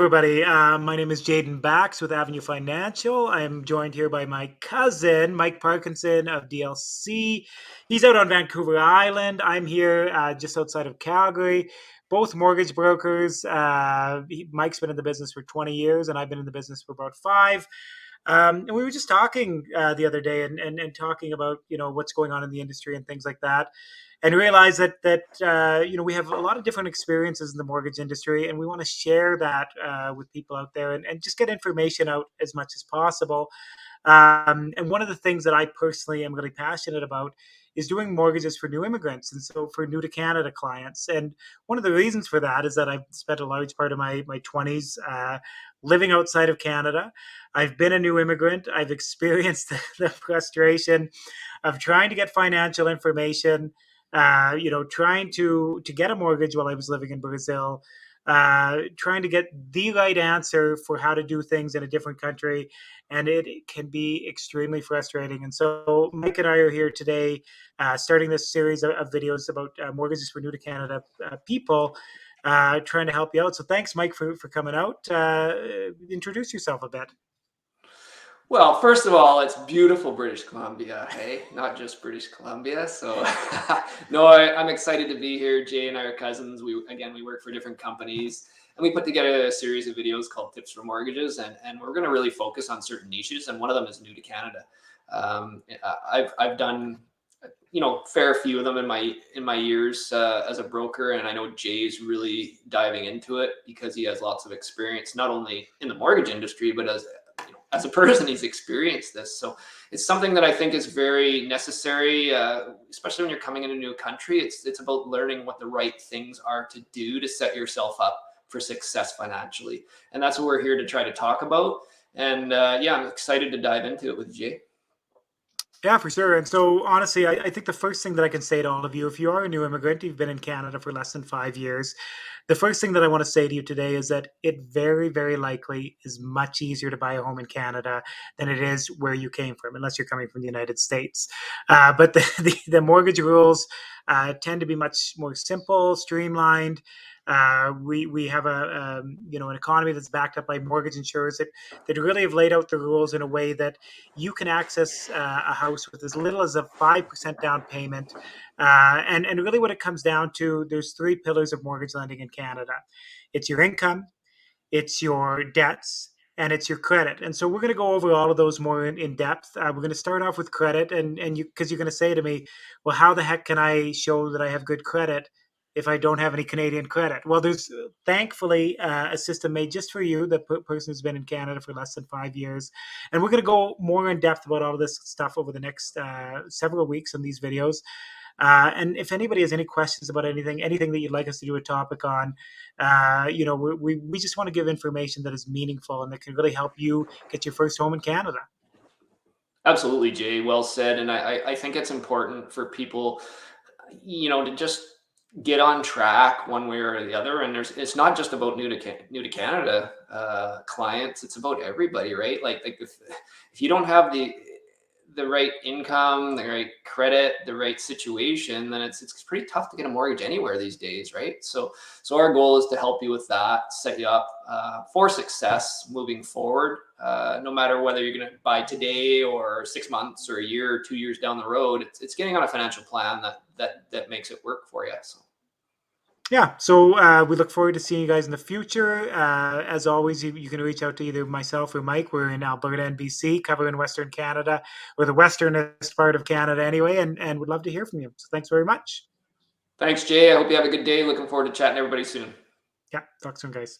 Everybody. My name is Jaden Bax with Avenue Financial. I'm joined here by my cousin, Mike Parkinson of DLC. He's out on Vancouver Island. I'm here just outside of Calgary. Both mortgage brokers. Mike's been in the business for 20 years, and I've been in the business for about five. And we were just talking the other day and talking about what's going on in the industry and things like that, and realize that we have a lot of different experiences in the mortgage industry, and we want to share that with people out there and just get information out as much as possible. And one of the things that I personally am really passionate about is doing mortgages for new immigrants, and so for new to Canada clients. And one of the reasons for that is that I've spent a large part of my 20s living outside of Canada. I've been a new immigrant. I've experienced the frustration of trying to get financial information, trying to get a mortgage while I was living in Brazil, trying to get the right answer for how to do things in a different country, and it can be extremely frustrating. And so Mike and I are here today, starting this series of videos about mortgages for new to Canada people, trying to help you out. So thanks, Mike, for coming out. Introduce yourself a bit. Well, first of all, it's beautiful British Columbia, hey, not just British Columbia. So, no, I'm excited to be here. Jay and I are cousins. We work for different companies, and we put together a series of videos called Tips for Mortgages, and we're going to really focus on certain niches, and one of them is new to Canada. I've done fair few of them in my years as a broker, and I know Jay's really diving into it because he has lots of experience, not only in the mortgage industry, but as a person, he's experienced this. So it's something that I think is very necessary, especially when you're coming in a new country. It's about learning what the right things are to do to set yourself up for success financially. And that's what we're here to try to talk about. And I'm excited to dive into it with Jay. Yeah, for sure. And so, honestly, I think the first thing that I can say to all of you, if you are a new immigrant, you've been in Canada for less than 5 years, the first thing that I want to say to you today is that it very, very likely is much easier to buy a home in Canada than it is where you came from, unless you're coming from the United States. But the mortgage rules tend to be much more simple, streamlined. We have an economy that's backed up by mortgage insurers that really have laid out the rules in a way that you can access a house with as little as a 5% down payment. And really what it comes down to, there's three pillars of mortgage lending in Canada. It's your income, it's your debts, and it's your credit. And so we're going to go over all of those more in depth. We're going to start off with credit, and you, because you're going to say to me, well, how the heck can I show that I have good credit if I don't have any Canadian credit? Well, there's thankfully a system made just for you. The person who's been in Canada for less than 5 years, and we're going to go more in depth about all of this stuff over the next several weeks in these videos. And if anybody has any questions about anything that you'd like us to do a topic on, we just want to give information that is meaningful and that can really help you get your first home in Canada. Absolutely, Jay. Well said. And I think it's important for people, to just get on track one way or the other. And it's not just about new to Canada clients. It's about everybody, right? Like if you don't have the right income, the right credit, the right situation, then it's pretty tough to get a mortgage anywhere these days, right? So our goal is to help you with that, set you up for success moving forward. No matter whether you're going to buy today or 6 months or a year or 2 years down the road, it's getting on a financial plan that makes it work for you. So. Yeah, so we look forward to seeing you guys in the future. As always, you can reach out to either myself or Mike. We're in Alberta and BC, covering Western Canada, or the westernest part of Canada anyway, and would love to hear from you. So thanks very much. Thanks, Jay. I hope you have a good day. Looking forward to chatting to everybody soon. Yeah, talk soon, guys.